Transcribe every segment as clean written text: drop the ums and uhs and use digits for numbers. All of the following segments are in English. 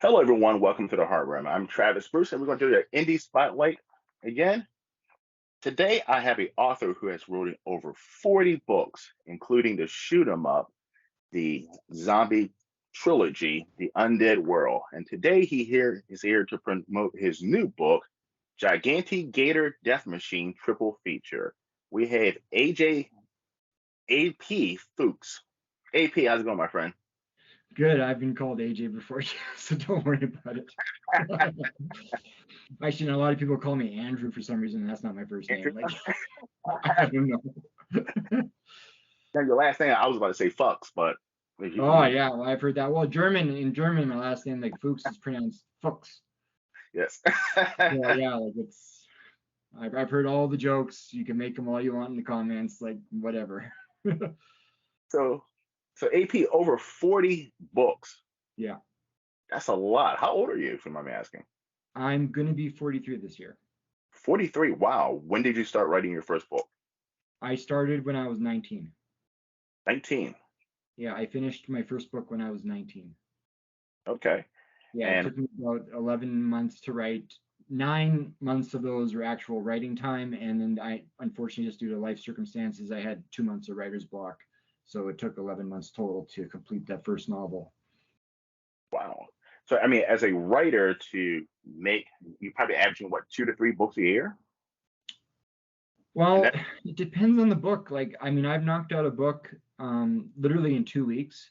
Hello, everyone. Welcome to the Hard Room. I'm Travis Bruce, and we're going to do the Indie Spotlight again. Today, I have an author who has written over 40 books, including the Shoot 'em Up, the Zombie Trilogy, The Undead World. And today, is here to promote his new book, Giganti-gator Death Machine Triple Feature. We have AP Fuchs. AP, how's it going, my friend? Good. I've been called AJ before, so don't worry about it. Actually, a lot of people call me Andrew for some reason. And that's not my first Andrew? name. Like, I don't know. Now, your last name, I was about to say Fucks, but Oh yeah, well, I've heard that. Well, in German, my last name like Fuchs is pronounced Fuchs. yes. So yeah, like I've heard all the jokes. You can make them all you want in the comments, like whatever. so so AP over 40 books. Yeah, That's a lot. How old are you, if you mind me asking? I'm gonna be 43 this year. 43. Wow. When did you start writing your first book? I started when I was 19. 19. Yeah, I finished my first book when I was 19. Okay. Yeah, it And took me about 11 months to write. 9 months of those were actual writing time, and then I, unfortunately, just due to life circumstances, I had 2 months of writer's block. So it took 11 months total to complete that first novel. wow. So I mean, as a writer, to make you probably averaging what, 2 to 3 books a year? And Well, that it depends on the book. Like, I mean, I've knocked out a book literally in 2 weeks,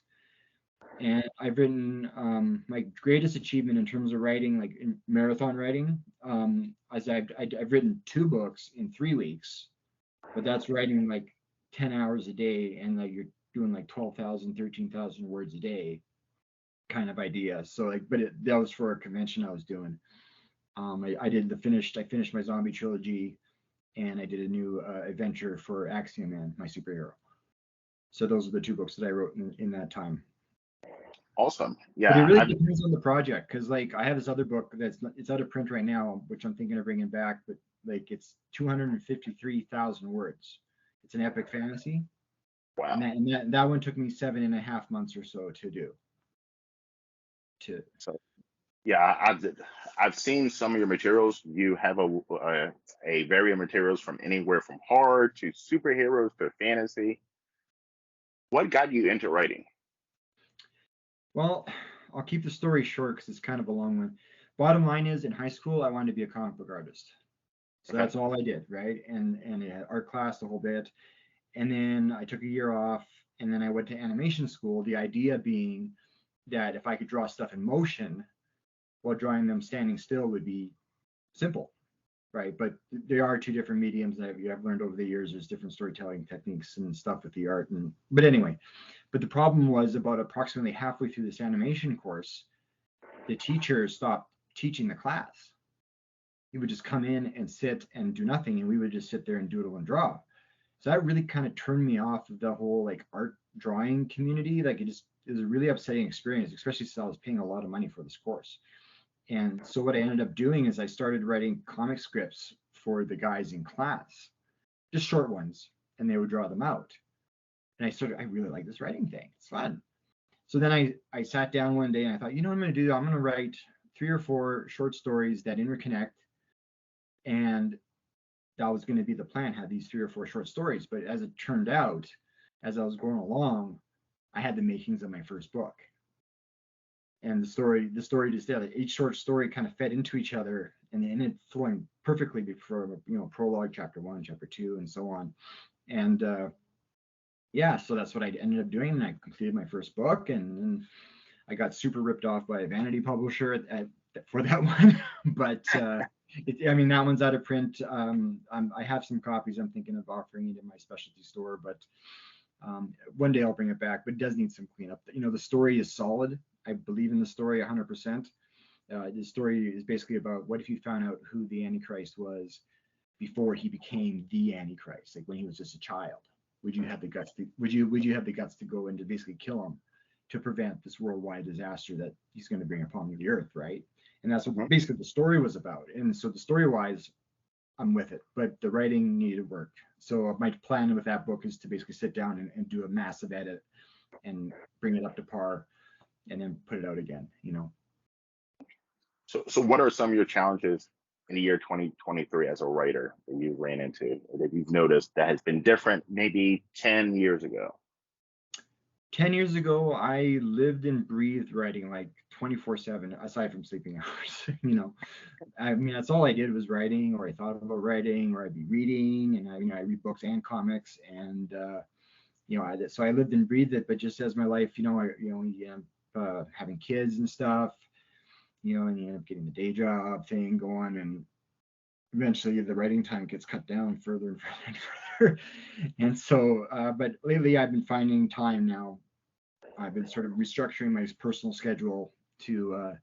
and I've written my greatest achievement in terms of writing, like in marathon writing, as I've written 2 books in 3 weeks, but that's writing like 10 hours a day, and like you're doing like 12,000, 13,000 words a day kind of idea. So like, but that was for a convention I was doing. I finished my zombie trilogy, and I did a new adventure for Axiom Man, my superhero. So those are the 2 books that I wrote in that time. awesome. But it Yeah. really I depends on the project, because like I have this other book it's out of print right now, which I'm thinking of bringing back, but like it's 253,000 words. It's an epic fantasy, and wow. that one took me 7.5 months or so to do. To So yeah, I've seen some of your materials. You have a variety of materials from anywhere from horror to superheroes to fantasy. What got you into writing? well, I'll keep the story short because it's kind of a long one. Bottom line is, in high school, I wanted to be a comic book artist, so Okay. that's all I did, right? And I had art class the whole bit, and then I took a year off, and then I went to animation school. The idea being that if I could draw stuff in motion while drawing them standing still would be simple, right? But there are 2 different mediums that I've learned over the years. There's different storytelling techniques and stuff with the art, and but anyway, but the problem was about approximately halfway through this animation course, the teacher stopped teaching the class. He would just come in and sit and do nothing, and we would just sit there and doodle and draw. So that really kind of turned me off of the whole like art drawing community. Like it was a really upsetting experience, especially since I was paying a lot of money for this course. And so what I ended up doing is I started writing comic scripts for the guys in class, just short ones, and they would draw them out. And I really like this writing thing. It's fun. So then I sat down one day and I thought, you know what I'm going to do? I'm going to write 3 or 4 short stories that interconnect. And that was going to be the plan, had these 3 or 4 short stories. But as it turned out, as I was going along, I had the makings of my first book. And the story just did. Each short story kind of fed into each other, and it ended flowing perfectly before, prologue, chapter 1, chapter 2, and so on. And yeah, so that's what I ended up doing. And I completed my first book, and I got super ripped off by a vanity publisher for that one. But I mean, that one's out of print. I have some copies. I'm thinking of offering it in my specialty store, but one day I'll bring it back. But it does need some cleanup. The story is solid. I believe in the story 100%. The story is basically about what if you found out who the Antichrist was before he became the Antichrist, like when he was just a child. Would you have the guts to have the guts to go in to basically kill him to prevent this worldwide disaster that he's going to bring upon the earth, right? And that's what Mhm. basically the story was about. And so the story wise, I'm with it, but the writing needed work. So my plan with that book is to basically sit down and do a massive edit and bring it up to par and then put it out again. So what are some of your challenges in the year 2023 as a writer that you ran into, or that you've noticed that has been different maybe 10 years ago? 10 years ago, I lived and breathed writing like 24/7, aside from sleeping hours. I mean, that's all I did was writing, or I thought about writing, or I'd be reading, and I read books and comics, and so I lived and breathed it. But just as my life, you end up having kids and stuff, and you end up getting the day job thing going, and eventually the writing time gets cut down further and further and further. And so, but lately I've been finding time now. I've been sort of restructuring my personal schedule to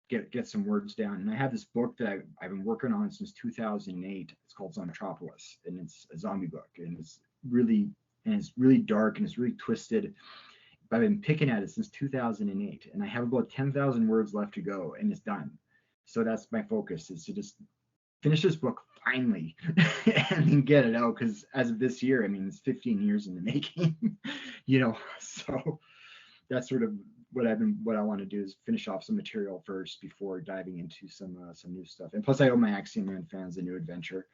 get some words down. And I have this book that I've been working on since 2008. It's called Zomtropolis, and it's a zombie book, and it's really dark and it's really twisted. But I've been picking at it since 2008, and I have about 10,000 words left to go, and it's done. So that's my focus, is to just finish this book finally and then get it out, because as of this year, I mean, it's 15 years in the making. So that's sort of what I want to do, is finish off some material first before diving into some new stuff. And plus I owe my Axiom Man fans a new adventure,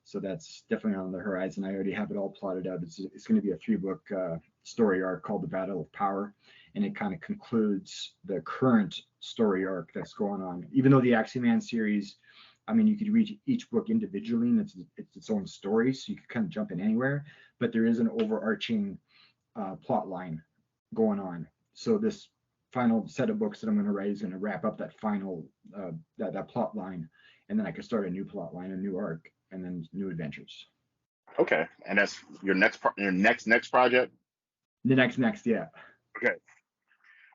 so that's definitely on the horizon. I already have it all plotted out. It's going to be a 3-book story arc called The Battle of Power, and it kind of concludes the current story arc that's going on. Even though the Axiom Man series, I mean, you could read each book individually, and it's its own story, so you could kind of jump in anywhere, but there is an overarching plot line going on. So this final set of books that I'm going to write is going to wrap up that final that plot line, and then I can start a new plot line, a new arc, and then new adventures. Okay, and that's your next project. The next, yeah. Okay,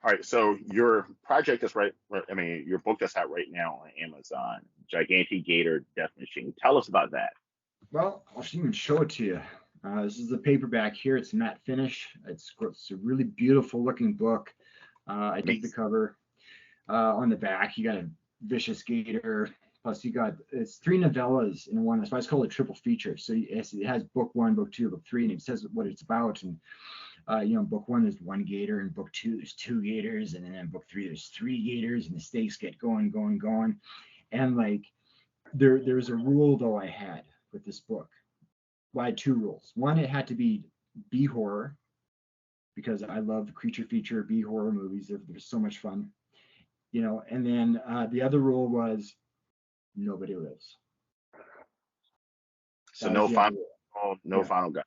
all right. So your project is I mean, your book that's out right now on Amazon, Giganti-gator Death Machine. Tell us about that. Well, I'll even show it to you. This is the paperback here. It's matte finish. It's a really beautiful looking book. I dig the Amazing. cover. On the back, you got a vicious gator. Plus, it's 3 novellas in one. That's why it's called a triple feature. So it has book 1, book 2, book 3, and it says what it's about. And book 1 is 1 gator, and book 2 there's 2 gators, and then in book 3 there's 3 gators, and the stakes get going. And like there's a rule though I had with this book. Well, I had 2 rules. One, it had to be B horror, because I love creature feature B horror movies. They're so much fun. And then the other rule was nobody lives. So That was no the other final, rule. no Yeah, final guy.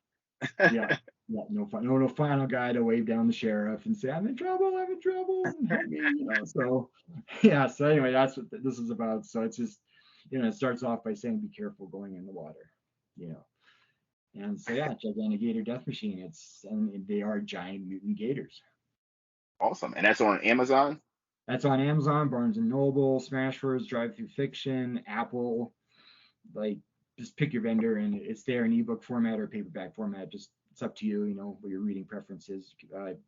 yeah, yeah. No final guy to wave down the sheriff and say, I'm in trouble, help me. So yeah. So anyway, that's what this is about. So it's just, it starts off by saying, be careful going in the water. You know. And so yeah, Giganti-gator Death Machine. And they are giant mutant gators. Awesome, and that's on Amazon. That's on Amazon, Barnes and Noble, Smashwords, Drive Through Fiction, Apple. Like, just pick your vendor, and it's there in ebook format or paperback format. Just it's up to you. What your reading preference is. You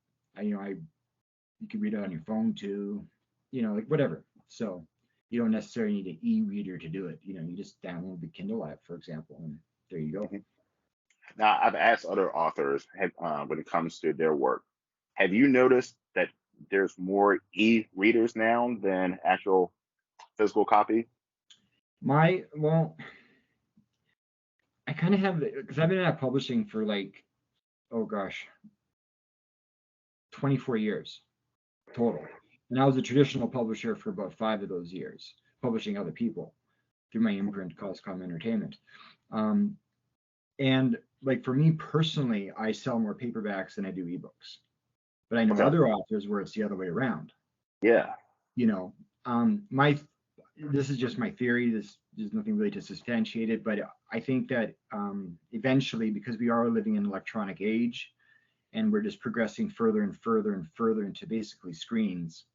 can read it on your phone too. Like whatever. So you don't necessarily need an e-reader to do it. You just download the Kindle app, for example, and there you go. Mhm. Now, I've asked other authors when it comes to their work, have you noticed that there's more e-readers now than actual physical copy? Well, I kind of have, because I've been at publishing for like, oh gosh, 24 years total. And I was a traditional publisher for about 5 of those years, publishing other people through my imprint, Coscom Entertainment. And like for me personally, I sell more paperbacks than I do ebooks. But I know Okay. other authors where it's the other way around. Yeah. You know, my this is just my theory. There's nothing really to substantiate it, but I think that eventually, because we are living in an electronic age, and we're just progressing further and further and further into basically screens,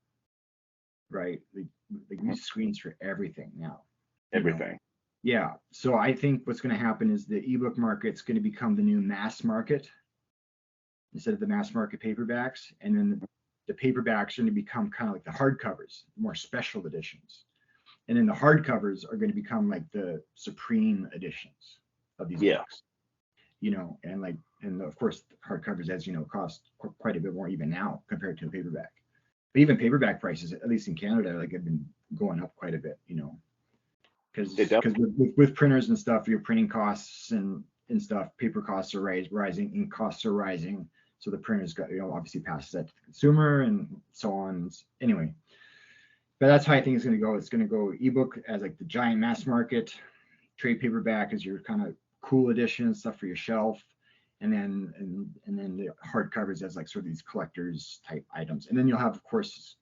right? We Mhm. use screens for everything now. You know, Everything. yeah. So I think what's going to happen is the ebook market's going to become the new mass market instead of the mass market paperbacks, and then the paperbacks are going to become kind of like the hardcovers, more special editions, and then the hardcovers are going to become like the supreme editions of these Yeah. books. And of course hardcovers, as you know, cost quite a bit more even now compared to a paperback. But even paperback prices, at least in Canada, like have been going up quite a bit, It because definitely. with printers and stuff, your printing costs and stuff, paper costs are rising, ink costs are rising. So the printers got, obviously passes that to the consumer and so on. Anyway, but that's how I think it's going to go. It's going to go ebook as like the giant mass market, trade paperback as your kind of cool edition stuff for your shelf, and then the hardcovers as like sort of these collectors type items. And then you'll have, of course,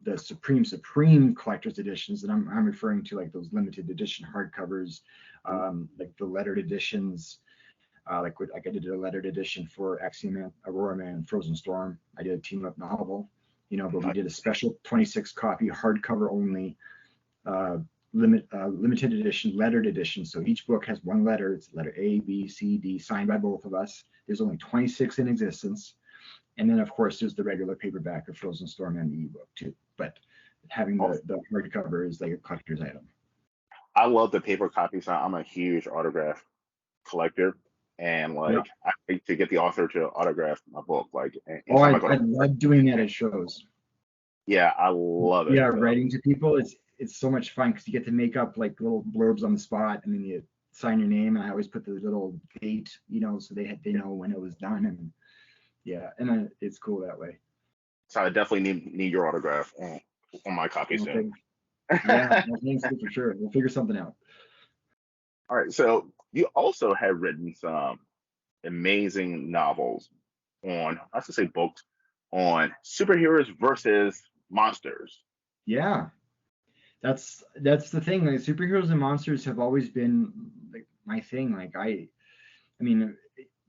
the supreme collector's editions, and I'm referring to like those limited edition hardcovers, like the lettered editions. Like I did a lettered edition for Axiom Man, Aurora Man, Frozen Storm. I did a team up novel, but we did a special 26 copy hardcover only uh, limited edition, lettered edition. So each book has one letter. It's letter A, B, C, D, signed by both of us. There's only 26 in existence. And then, of course, there's the regular paperback of Frozen Storm and the ebook, too. But having the hardcover is like a collector's item. I love the paper copies. I'm a huge autograph collector, and Yeah. like I like to get the author to autograph my book. Like Oh, anytime I go I to, love doing that at shows. yeah, I love it. Yeah, writing to people, it's so much fun because you get to make up like little blurbs on the spot, and then you sign your name. And I always put the little date, so they know when it was done, and yeah, and then it's cool that way. So I definitely need your autograph on my copy soon. Okay. Yeah, no, thanks for sure. We'll figure something out. All right, so you also have written some amazing novels on, I should say books on superheroes versus monsters. Yeah, that's the thing. Like superheroes and monsters have always been like my thing. Like I mean,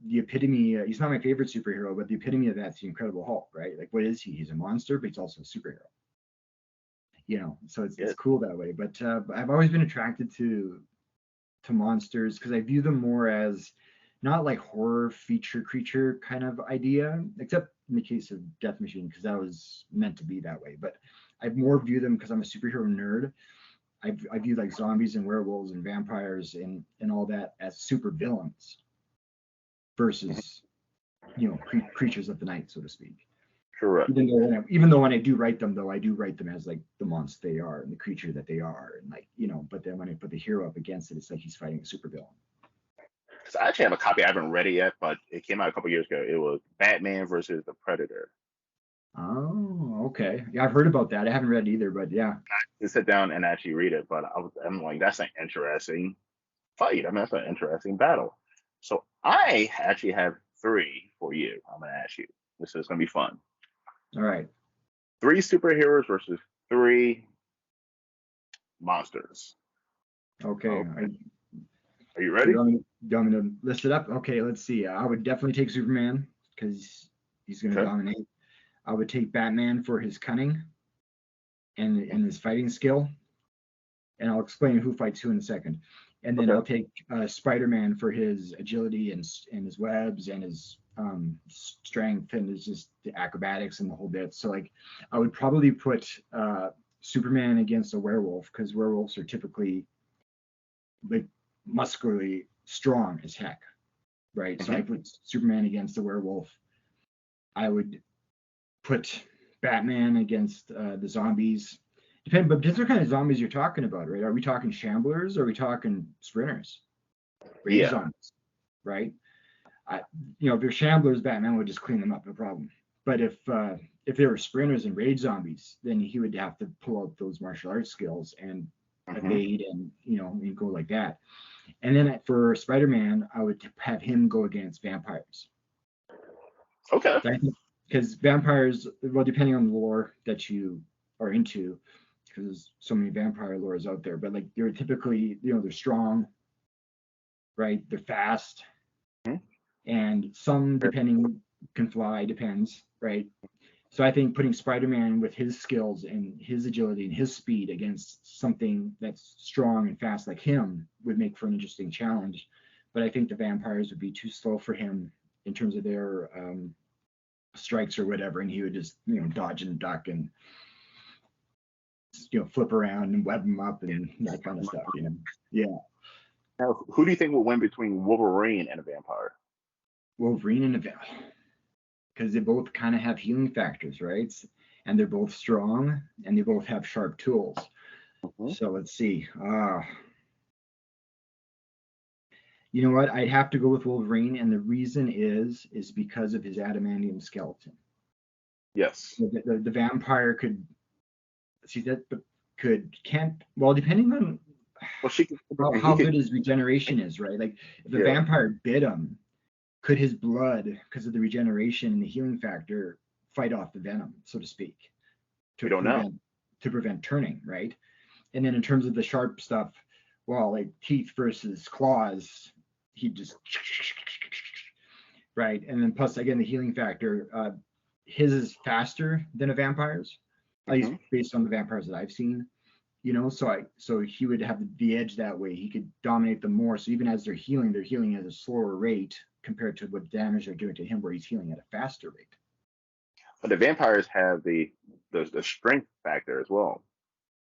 the epitome. He's not my favorite superhero, but the epitome of that's the Incredible Hulk, right? Like, what is he? He's a monster, but he's also a superhero. So it's Yeah. cool that way. But I've always been attracted to monsters because I view them more as not like horror feature creature kind of idea, except in the case of Death Machine because that was meant to be that way. But I more view them because I'm a superhero nerd. I view like zombies and werewolves and vampires and all that as super villains Mhm. versus creatures of the night, so to speak. Correct. Even though when I do write them, though, I do write them as like the monster they are and the creature that they are, and like But then when I put the hero up against it, it's like he's fighting a supervillain. So I actually have a copy. I haven't read it yet, but it came out a couple years ago. It was Batman versus the Predator. Oh, okay. Yeah, I've heard about that. I haven't read it either, but yeah. To sit down and actually read it, but I'm like, that's an interesting fight. I mean, that's an interesting battle. So I actually have three for you. I'm gonna ask you. This is gonna be fun. All right. Three superheroes versus three monsters. Okay. Okay. Are you Do you ready? want me, do you want me to list it up? Okay, let's see. I would definitely take Superman because he's going to Okay. dominate. I would take Batman for his cunning and his fighting skill, and I'll explain who fights who in a second. And then Okay. I'll take Spider-Man for his agility and his webs and his strength and his just the acrobatics and the whole bit. So like, I would probably put Superman against a werewolf because werewolves are typically like muscularly strong as heck, right? So I Hmm. put Superman against the werewolf. I would put Batman against the zombies. But depends what kind of zombies you're talking about, right? Are we talking shamblers or are we talking sprinters? Rage Yeah. zombies, right? I, if they're shamblers, Batman would just clean them up, no problem. But if they were sprinters and rage zombies, then he would have to pull out those martial arts skills and Hmm. evade and go like that. And then for Spider-Man, I would have him go against vampires. Okay. So I think because vampires, well, depending on the lore that you are into, because there's so many vampire lores out there, but like they're typically, they're strong, right? They're fast, Mhm. and some depending can fly, depends, right? So I think putting Spider-Man with his skills and his agility and his speed against something that's strong and fast like him would make for an interesting challenge. But I think the vampires would be too slow for him in terms of their strikes or whatever, and he would just dodge and duck and flip around and web them up and that kind of stuff. Yeah. Now, who do you think will win between Wolverine and a vampire? Wolverine and a because they both kind of have healing factors, right? and they're both strong, and they both have sharp tools. Mhm. So let's see. You know what? I'd have to go with Wolverine, and the reason is because of his adamantium skeleton. Yes. The vampire could see that, but can't, well, depending on Well, she could. He how could. good his regeneration is, right? Like if a Yeah. vampire bit him, could his blood, because of the regeneration and the healing factor, fight off the venom, so to speak, We to don't know. prevent turning, right? And then in terms of the sharp stuff, well, like teeth versus claws, he just right. And then plus again the healing factor, his is faster than a vampire's, at least Hmm. based on the vampires that I've seen. So he would have the edge that way. He could dominate them more. So even as they're healing at a slower rate compared to what damage they're doing to him, where he's healing at a faster rate. But the vampires have the strength factor as well.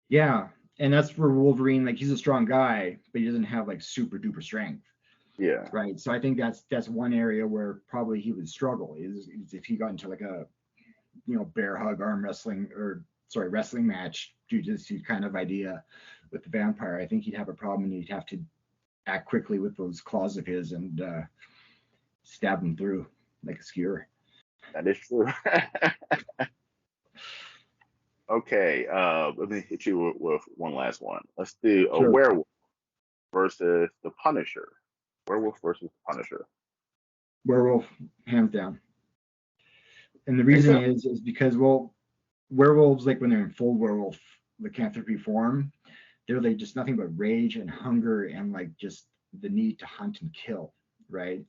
Yeah, and that's for Wolverine. Like he's a strong guy, but he doesn't have like super duper strength, Yeah. right? So I think that's one area where probably he would struggle is if he got into like a bear hug arm wrestling or sorry wrestling match, jujitsu kind of idea with the vampire. I think he'd have a problem and he'd have to act quickly with those claws of his and stab him through like a skewer. That is true. Okay. Let me hit you with one last one. Let's do a Sure. werewolf versus the Punisher. Werewolf versus the Punisher. Werewolf, hands down. And the Think reason so? is because, well, werewolves, like when they're in full werewolf lycanthropy form, they're like just nothing but rage and hunger and like just the need to hunt and kill, right?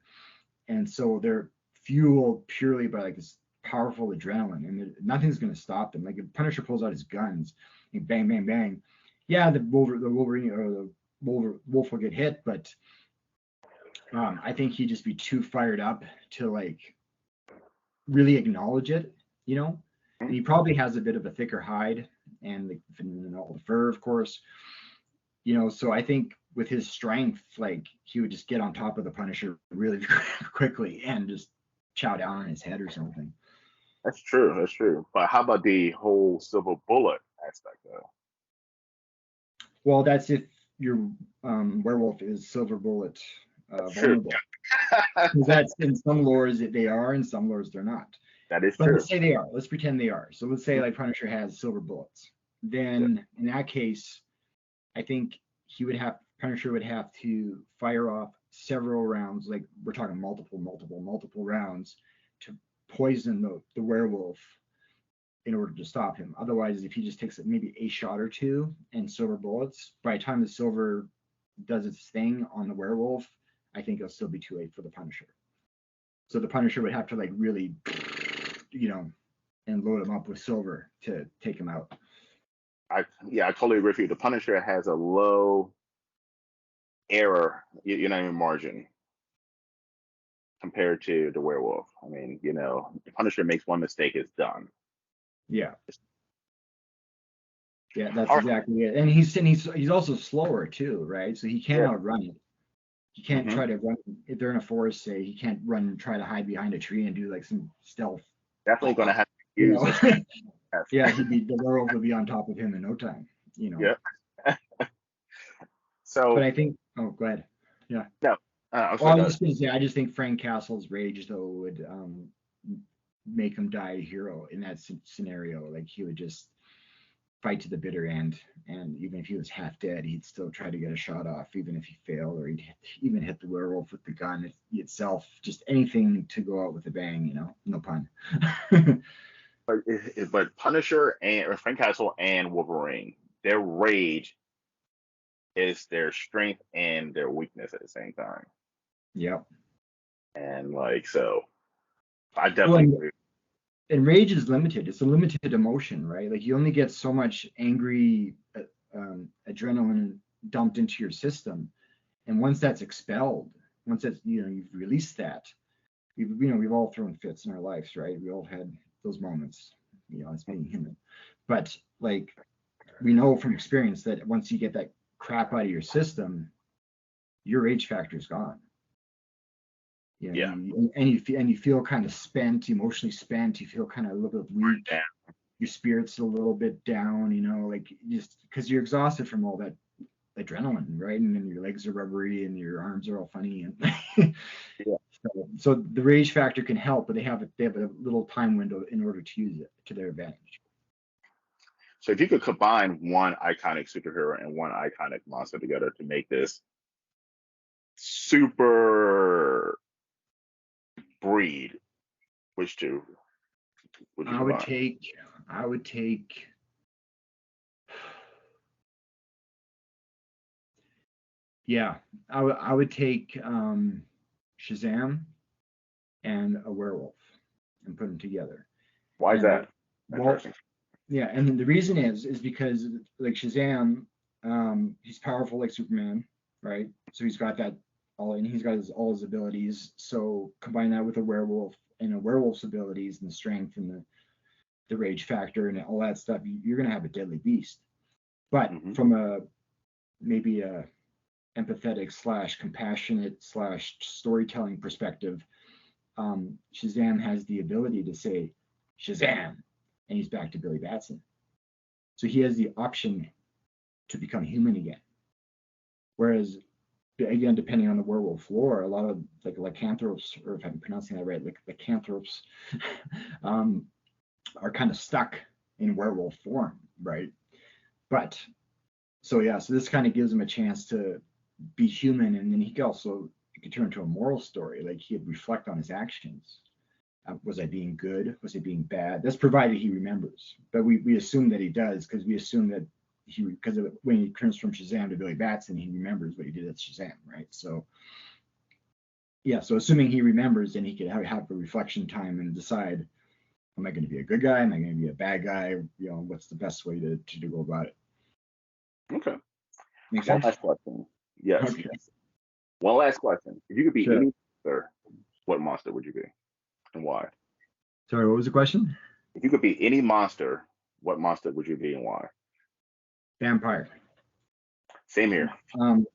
And so they're fueled purely by like this powerful adrenaline, and nothing's going to stop them. Like if Punisher pulls out his guns, and bang, bang, bang, yeah, the Wolverine or the wolf will get hit, but I think he'd just be too fired up to like really acknowledge it, you know. And Mhm. he probably has a bit of a thicker hide and all the fur, of course, So I think with his strength, like he would just get on top of the Punisher really quickly and just chow down on his head or something. That's true. That's true. But how about the whole silver bullet aspect though? Well, that's if your werewolf is silver bullet True. vulnerable. Because that's in some lores they are, in some lores they're not. That is But true. let's say they are. Let's pretend they are. So let's say Mhm. like Punisher has silver bullets. Yeah. Then in that case, I think Punisher would have to fire off several rounds, like we're talking multiple rounds, to poison the werewolf in order to stop him. Otherwise, if he just takes maybe a shot or two and silver bullets, by the time the silver does its thing on the werewolf, I think it'll still be too late for the Punisher. So the Punisher would have to like really, and load him up with silver to take him out. I totally agree with you. The Punisher has a low error, margin compared to the werewolf. I mean, the Punisher makes one mistake, it's done. Yeah, yeah, that's All right. exactly it. And he's also slower too, right? So he can't Yeah. outrun it. He can't Hmm. try to run if they're in a forest. Say he can't run and try to hide behind a tree and do like some stealth. Definitely going to have to You use know, a strength test. yeah, the werewolf would be on top of him in no time. Yeah. But So I think, oh, go ahead. Yeah. no, I was Well, I going was to. just gonna say, I just think Frank Castle's rage though would make him die a hero in that scenario. Like he would just fight to the bitter end, and even if he was half dead, he'd still try to get a shot off, even if he failed, or even hit the werewolf with the gun itself. Just anything to go out with a bang, no pun. But Punisher and or Frank Castle and Wolverine, their rage is their strength and their weakness at the same time. Yep. And like so, I Well, definitely agree. and rage is limited. It's a limited emotion, right? Like you only get so much angry adrenaline dumped into your system, and once that's expelled, once that's you've released that, we've all thrown fits in our lives, right? We all had those moments, as being human. But like we know from experience that once you get that crap out of your system, your rage factor is gone. Yeah. And you feel kind of spent, emotionally spent. You feel kind of a little bit weak. Yeah. your spirit's a little bit down, like just because you're exhausted from all that adrenaline, right? And then your legs are rubbery and your arms are all funny, and Yeah. so the rage factor can help, but they have a little time window in order to use it to their advantage. So if you could combine one iconic superhero and one iconic monster together to make this super breed, which two would you I would combine? take I would take yeah, I would take Shazam and a werewolf and put them together. Why is And that well, interesting? yeah, and the reason is because like Shazam, he's powerful like Superman, right? So he's got that and he's got all his abilities. So combine that with a werewolf and a werewolf's abilities and the strength and the rage factor and all that stuff, you're gonna have a deadly beast. But Hmm. from maybe a empathetic slash compassionate slash storytelling perspective, Shazam has the ability to say Shazam, and he's back to Billy Batson. So he has the option to become human again. Whereas, again, depending on the werewolf lore, a lot of like lycanthropes, or if I'm pronouncing that right, like lycanthropes, um, are kind of stuck in werewolf form, right? But so yeah, so this kind of gives him a chance to be human, and then it could turn into a moral story. Like he'd reflect on his actions. Was I being good? Was I being bad? That's provided he remembers. But we assume that he does because we assume that because when he turns from Shazam to Billy Batson, he remembers what he did at Shazam, right? So yeah, so assuming he remembers, then he could have a reflection time and decide, am I going to be a good guy? Am I going to be a bad guy? What's the best way to go about it? Okay. Make One sense? last question. Yes, Okay, yes. One last question. If you could be sure. any monster, what monster would you be and why? Sorry, what was the question? If you could be any monster, what monster would you be and why? Vampire. Same here. Um,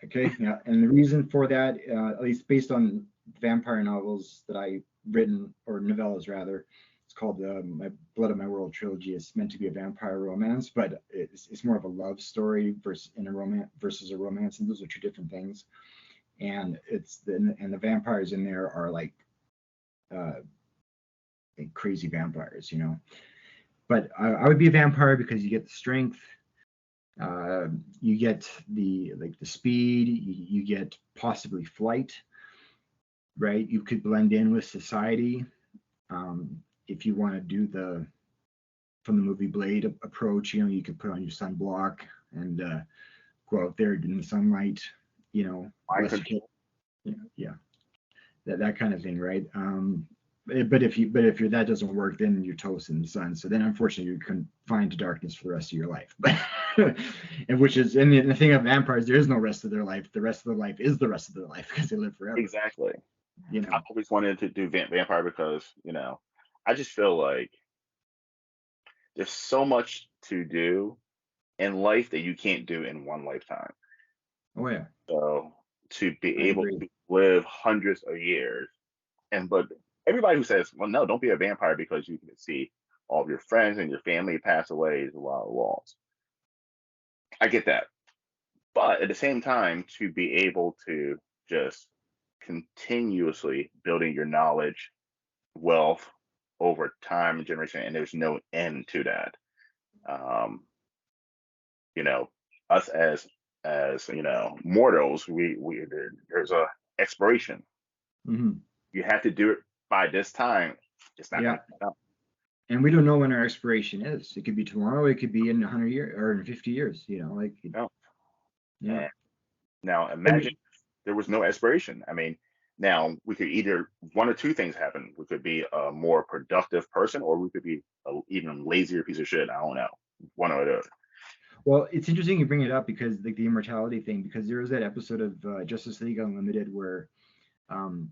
okay, yeah, and the reason for that, at least based on vampire novels that I written or novellas rather, it's called My Blood of My World trilogy. It's meant to be a vampire romance, but it's more of a love story versus a romance, and those are two different things. And the vampires in there are uh, like crazy vampires. But I would be a vampire because you get the strength, you get the speed, you get possibly flight, right? You could blend in with society. If you want to do the from the movie Blade approach, you could put on your sunblock and go out there in the sunlight, Mind unless you control. take, yeah, that kind of thing, right? But if that doesn't work, then you're toast in the sun. So then, unfortunately, you're confined to darkness for the rest of your life. And the thing of vampires, there is no rest of their life. The rest of their life is the rest of their life because they live forever. Exactly. You I know. always wanted to do vampire because, I just feel like there's so much to do in life that you can't do in one lifetime. Oh yeah, So to be I able agree. to live hundreds of years, but everybody who says, well, no, don't be a vampire because you can see all of your friends and your family pass away is a lot of loss. I get that. But at the same time, to be able to just continuously building your knowledge, wealth over time and generation, and there's no end to that. Um, you know, us as mortals, there's a expiration. Hmm. You have to do it by this time. It's not going Yeah, to come. and we don't know when our expiration is. It could be tomorrow. It could be in 100 years or in 50 years. No. Yeah. And now And imagine there was no expiration. I mean, now we could either one or two things happen. We could be a more productive person, or we could be a even lazier piece of shit. I don't know, one or the other. Well, it's interesting you bring it up because like the immortality thing, because there was that episode of Justice League Unlimited where um,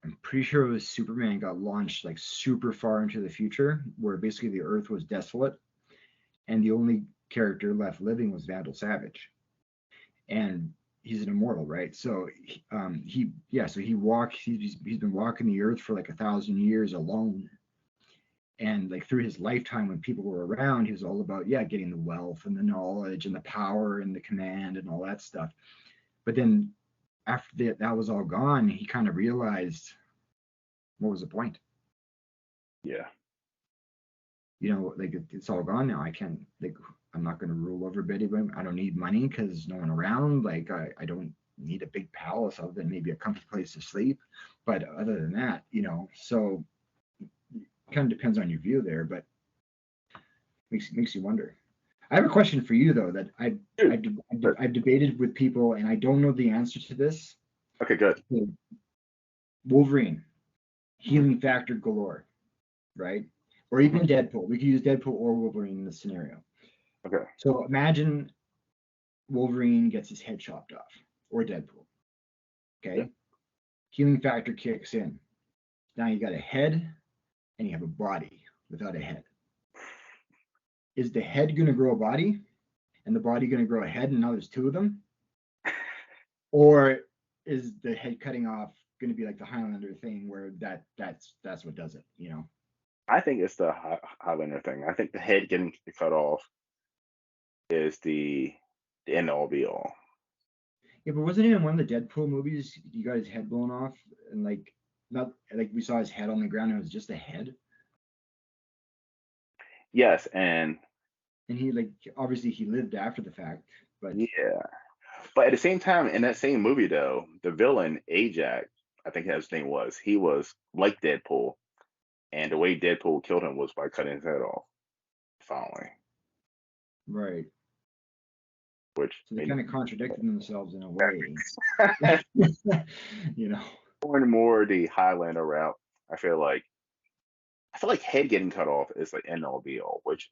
I'm pretty sure it was Superman got launched like super far into the future, where basically the Earth was desolate, and the only character left living was Vandal Savage, and he's an immortal, right? So so he walked. He's been walking the Earth for like 1,000 years alone, And like through his lifetime, when people were around, he was all about, yeah, getting the wealth and the knowledge and the power and the command and all that stuff. But then after that was all gone, he kind of realized, what was the point? Yeah. Like it's all gone now. I can't, like, I'm not going to rule over anybody. I don't need money because no one around. Like, I don't need a big palace other than maybe a comfy place to sleep. But other than that, so it kind of depends on your view there, but makes you wonder. I have a question for you though that Dude. I've debated with people and I don't know the answer to this. Okay, good. Wolverine, healing factor galore, right? Or even Deadpool. We could use Deadpool or Wolverine in this scenario. Okay. So imagine Wolverine gets his head chopped off, or Deadpool. Okay, Yeah. healing factor kicks in. Now you got a head and you have a body without a head. Is the head going to grow a body and the body going to grow a head and now there's two of them? Or is the head cutting off going to be like the Highlander thing where that's what does it, I think it's the Highlander thing. I think the head getting cut off is the end all be all. Yeah, but wasn't it in one of the Deadpool movies you got his head blown off and like not like we saw his head on the ground and it was just a head? Yes, and And he like obviously he lived after the fact, but yeah. But at the same time, in that same movie though, the villain, Ajax, I think his name was, he was like Deadpool. And the way Deadpool killed him was by cutting his head off, finally. right. Which So they made kind of contradicted themselves in a way. you know. more and more the Highlander route. I feel like head getting cut off is like end all be all, which,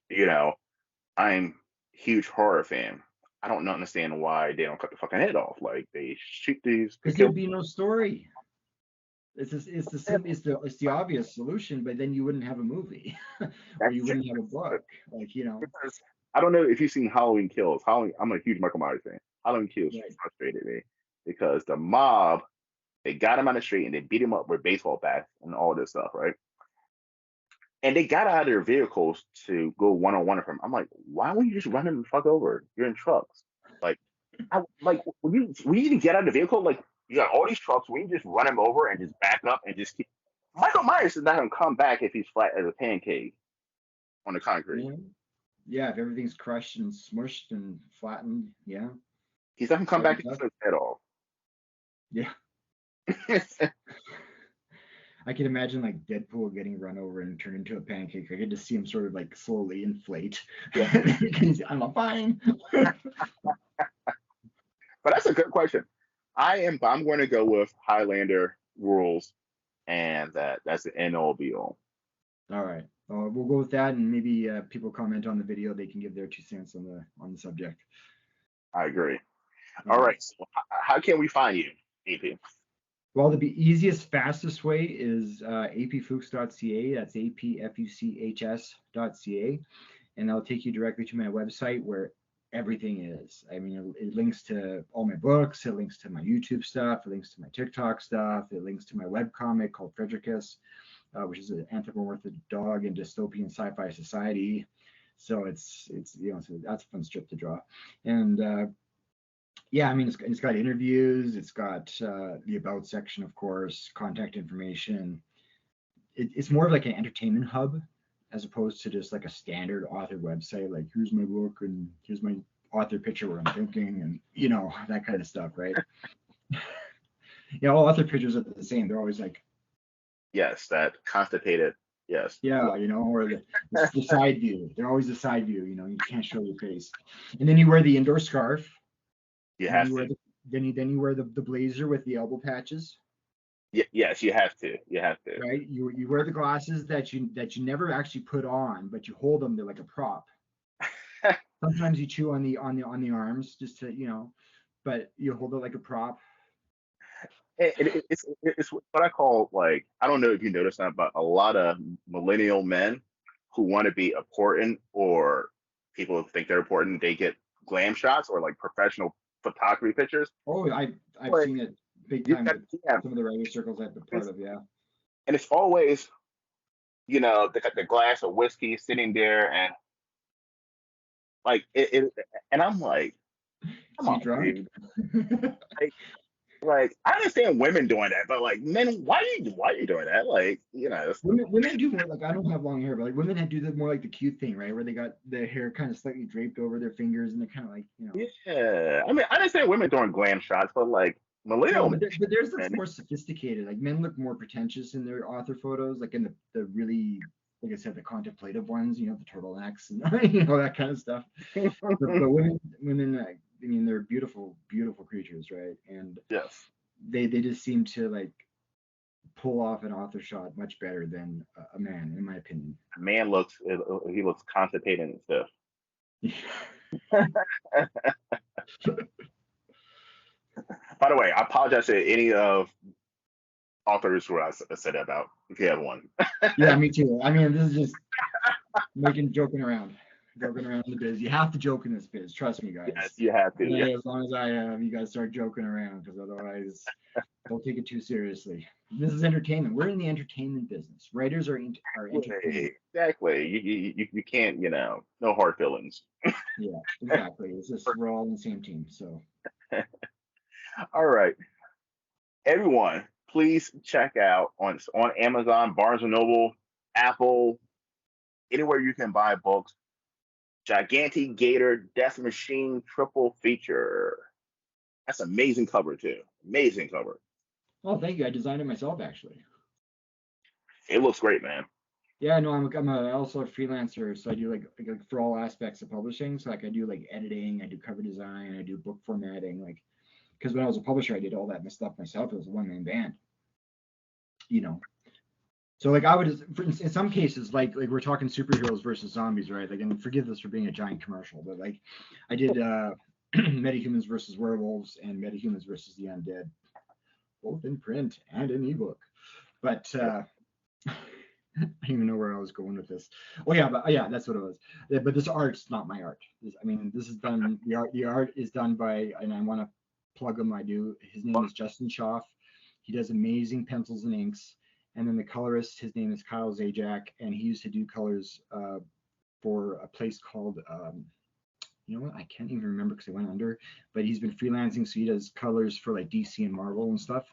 I'm a huge horror fan. I don't understand why they don't cut the fucking head off. Like they shoot they Because kill. there'd be no story. It's the obvious solution, but then you wouldn't have a movie, or That's you true. wouldn't have a book. Like Because I don't know if you've seen Halloween Kills. Halloween, I'm a huge Michael Myers fan. Halloween Kills right, frustrated me because the mob, they got him on the street and they beat him up with baseball bats and all this stuff, right? And they got out of their vehicles to go one on one with him. I'm like, why wouldn't you just run him the fuck over? You're in trucks. Like, when you even get out of the vehicle, like you got all these trucks, when you just run him over and just back up and just keep. Michael Myers is not gonna come back if he's flat as a pancake on the concrete. yeah, yeah. If everything's crushed and smushed and flattened, yeah, He's not gonna it's come gotta be back tough. to his head off. Yeah, I can imagine like Deadpool getting run over and turned into a pancake. I get to see him sort of like slowly inflate. Yeah, I'm fine. but that's a good question. I'm going to go with Highlander rules, and that's the end all be all. All right. We'll go with that, and maybe people comment on the video. They can give their 2 cents on the subject. I agree. All All right. right. So how can we find you, AP? Well, the easiest, fastest way is apfuchs.ca. That's apfuchs.ca, and that'll take you directly to my website where everything is. I mean, it links to all my books. It links to my YouTube stuff. It links to my TikTok stuff. It links to my webcomic called Fredricus, which is an anthropomorphic dog in dystopian sci-fi society. So so that's a fun strip to draw. And yeah, I mean, it's got interviews, it's got the about section, of course, contact information. It's more of like an entertainment hub as opposed to just like a standard author website. Like, here's my book and here's my author picture where I'm thinking, and that kind of stuff, right? All author pictures are the same. They're always like, Yes, that constipated. Yes, yeah, or the side view. They're always the side view. You can't show your face, and then you wear the indoor scarf. you And then have you wear to. then you wear the blazer with the elbow patches, Yes, you have to. You have to. right? You wear the glasses that you never actually put on, but you hold them. They're like a prop. Sometimes you chew on the arms just to but you hold it like a prop. It's what I call, like, I don't know if you noticed that, but a lot of millennial men who want to be important, or people who think they're important, they get glam shots or like professional photography pictures. Oh, I've Like seen it big you time got, with yeah, some of the writer circles I've been part it's, of. Yeah. and it's always they got the glass of whiskey sitting there, and like and I'm like, Is come he on, drunk? dude. Like, I understand women doing that, but like men, why are you doing that? Like, Women do more like I don't have long hair, but like women that do the more like the cute thing, right? Where they got their hair kind of slightly draped over their fingers and they're kind of like, yeah. I mean, I understand women doing glam shots, but like no, millennial but theirs looks men, more sophisticated. Like men look more pretentious in their author photos, like in the really, like I said, the contemplative ones, the turtlenecks and that kind of stuff. But women, I mean, they're beautiful, beautiful creatures, right? And yes, they just seem to like pull off an author shot much better than a man, in my opinion. man he looks constipated and stiff. By the way, I apologize to any of authors who I said that about. If you have one, Yeah, me too. I mean, this is just joking around in the biz. You have to joke in this biz. Trust me, yes, guys. you have to. Yeah. As long as I have, you guys start joking around because otherwise, don't take it too seriously. This is entertainment. We're in the entertainment business. Writers are entertainers. Exactly. You can't, no hard feelings. Yeah, exactly. It's just we're all on the same team. So All right, everyone, please check out on Amazon, Barnes and Noble, Apple, anywhere you can buy books. Giganti-gator Death Machine triple feature. That's amazing cover too. Amazing cover. oh, thank you. I designed it myself actually. It looks great, man. Yeah, no, I'm also a freelancer, so I do like for all aspects of publishing. So like I do like editing, I do cover design, I do book formatting, like because when I was a publisher, I did all that stuff myself. It was a one-man band, you know. So like I would, in some cases, like we're talking superheroes versus zombies, right? Like, and forgive this for being a giant commercial, but like I did metahumans versus werewolves and metahumans versus the undead, both in print and in ebook. But I don't even know where I was going with this. Oh yeah, but yeah, that's what it was. Yeah, but this art's not my art. I mean, this is done. The art is done by, and I want to plug him. I do. His name is Justin Schaff. He does amazing pencils and inks. And then the colorist, his name is Kyle Zajac, and he used to do colors for a place called, you know what? I can't even remember because it went under. But he's been freelancing, so he does colors for like DC and Marvel and stuff.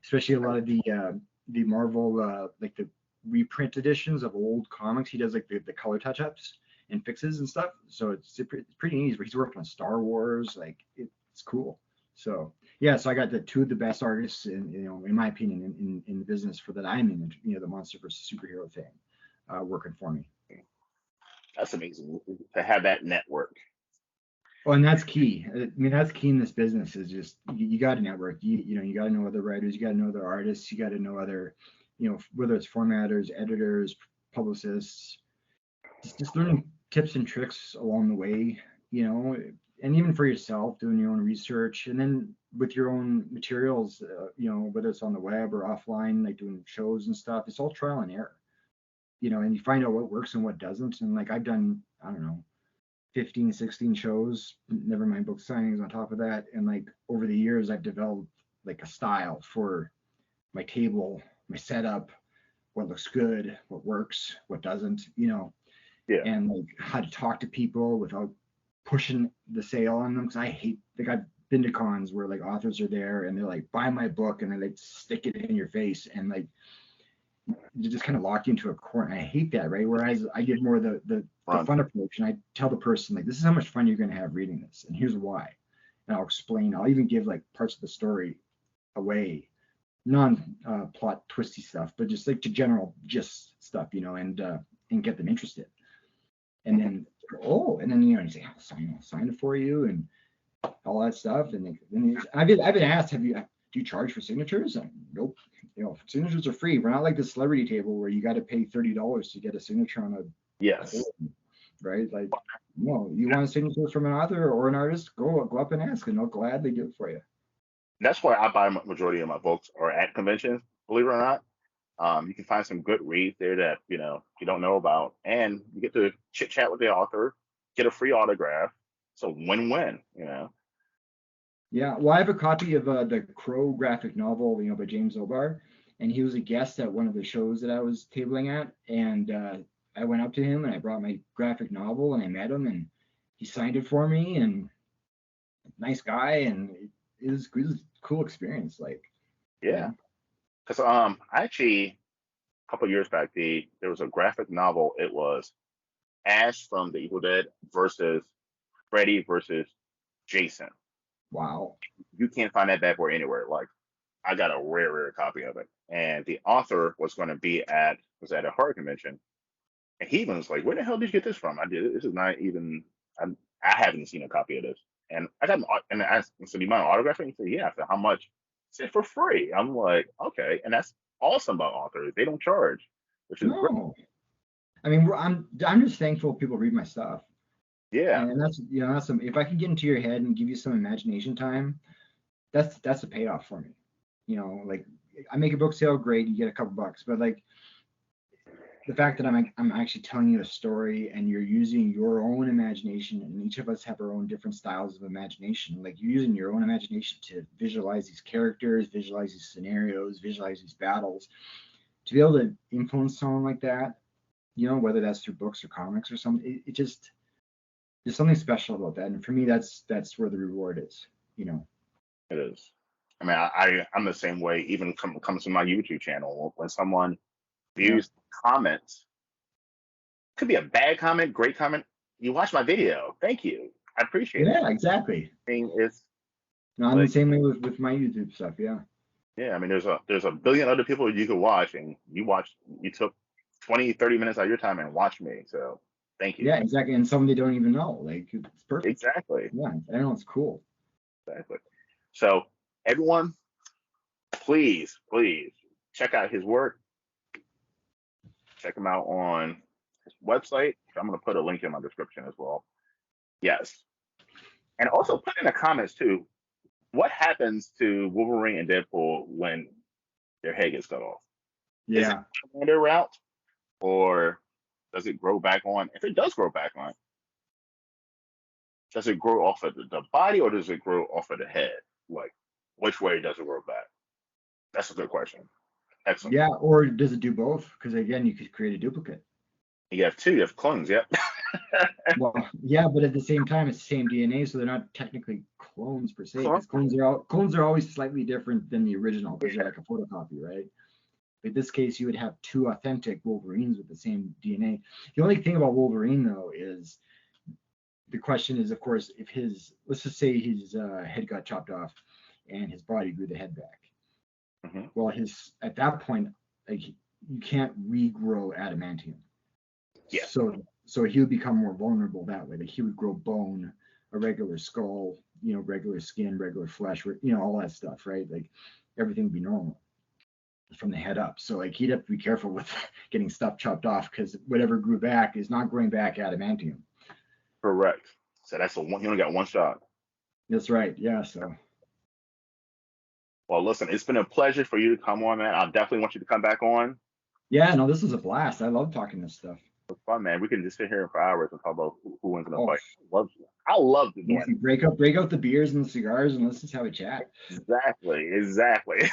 Especially a lot of the Marvel like the reprint editions of old comics. He does like the color touch ups and fixes and stuff. So it's pretty neat. But he's worked on Star Wars. Like it's cool. So yeah, so I got the two of the best artists in my opinion, in the business for that I'm in, the monster versus superhero thing, working for me. That's amazing to have that network. Oh, and that's key. I mean, that's key in this business is just you got to network. You got to know other writers, you got to know other artists, you got to know other, whether it's formatters, editors, publicists, just learning tips and tricks along the way, and even for yourself, doing your own research, and then with your own materials, whether it's on the web or offline, like doing shows and stuff, it's all trial and error, and you find out what works and what doesn't. And like I've done, I don't know, 15, 16 shows, never mind book signings on top of that. And like over the years, I've developed like a style for my table, my setup, what looks good, what works, what doesn't, Yeah, and like how to talk to people without pushing the sale on them. Cause I hate, like, I've been to cons where like authors are there and they're like, buy my book, and they like stick it in your face and like to just kind of lock you into a corner. I hate that, right? Whereas I give more the fun. fun approach, and I tell the person like, this is how much fun you're going to have reading this, and here's why. And I'll explain. I'll even give like parts of the story away, non-plot twisty stuff, but just like to general just stuff, and get them interested. And then and then you say, I'll sign it for you, and all that stuff. And then I've been asked, do you charge for signatures? And nope. Signatures are free. We're not like the celebrity table where you got to pay $30 to get a signature on a Yes, board, right? Like, no, you want a signature from an author or an artist? Go up and ask, and they'll gladly do it for you. that's why I buy majority of my books or at conventions. Believe it or not, you can find some good reads there that you don't know about, and you get to chit chat with the author, get a free autograph. So win-win. Yeah, well, I have a copy of the Crow graphic novel, by James Obar, and he was a guest at one of the shows that I was tabling at, and I went up to him and I brought my graphic novel and I met him and he signed it for me, and nice guy, and it was a cool experience. Like, you Yeah. know, Because I actually a couple years back, there was a graphic novel. It was Ash from the Evil Dead versus Freddy versus Jason. wow. You can't find that bad boy anywhere. Like I got a rare copy of it, and the author was at a horror convention, and he even was like, "Where the hell did you get this from?" I did. This is not even. I haven't seen a copy of this, and I got and I asked him, "So do you mind autographing?" He said, "Yeah." I said, "How much?" He said, "For free." I'm like, "Okay," and that's awesome about authors. They don't charge, which is great. No, I mean, I'm just thankful people read my stuff, Yeah, and that's that's some. If I can get into your head and give you some imagination time, that's a payoff for me. Like, I make a book sale, great, you get a couple bucks, but like the fact that I'm actually telling you a story and you're using your own imagination, and each of us have our own different styles of imagination. Like, you're using your own imagination to visualize these characters, visualize these scenarios, visualize these battles. To be able to influence someone like that, whether that's through books or comics or something, it just there's something special about that. And for me, that's where the reward is. You know. it is. I mean, I'm the same way. Even comes to my YouTube channel when someone Yeah. views comments, could be a bad comment, great comment. You watch my video, thank you, I appreciate it. Yeah. Exactly. Thing is No, I'm the like, same way with my YouTube stuff. Yeah. yeah, I mean, there's a billion other people you could watch, and you took 20, 30 minutes out of your time and watched me. So thank you. Yeah. Exactly. And some they don't even know. Like, it's perfect. Exactly, Yeah. I know, it's cool. exactly. So everyone, please check out his work. Check him out on his website. I'm going to put a link in my description as well. Yes. And also put in the comments too, what happens to Wolverine and Deadpool when their head gets cut off? Is it Yeah. their route, or does it grow back on? If it does grow back on, does it grow off of the body, or does it grow off of the head? Like, which way does it grow back? That's a good question. Excellent. Yeah. Or does it do both? Because again, you could create a duplicate. You have two. You have clones. Yep. Well, yeah, but at the same time, it's the same DNA, so they're not technically clones per se, Clone. because clones are always slightly different than the original because they're like a photocopy, right? But in this case, you would have two authentic Wolverines with the same DNA. The only thing about Wolverine, though, is the question is, of course, if let's just say his head got chopped off and his body grew the head back. Mm-hmm. Well, at that point, like, you can't regrow adamantium. Yes. So he would become more vulnerable that way. Like, he would grow bone, a regular skull, regular skin, regular flesh, all that stuff, right? Like, everything would be normal from the head up. So like, he'd have to be careful with getting stuff chopped off, because whatever grew back is not growing back adamantium. Correct. So that's you only got one shot. That's right. Yeah. So Well, listen, it's been a pleasure for you to come on, man. I definitely want you to come back on. yeah, no, this was a blast. I love talking this stuff. It's fun, man. We can just sit here for hours and talk about who wins in a Oh, fight. I love doing easy. Break out the beers and the cigars, and let's just have a chat. it. Exactly.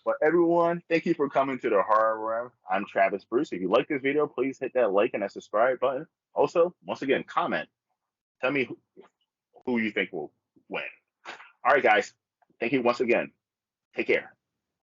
But everyone, thank you for coming to the Horror Room. I'm Travis Bruce. If you like this video, please hit that like and that subscribe button. Also, once again, comment. Tell me who you think will win. All right, guys. Thank you once again. Take care.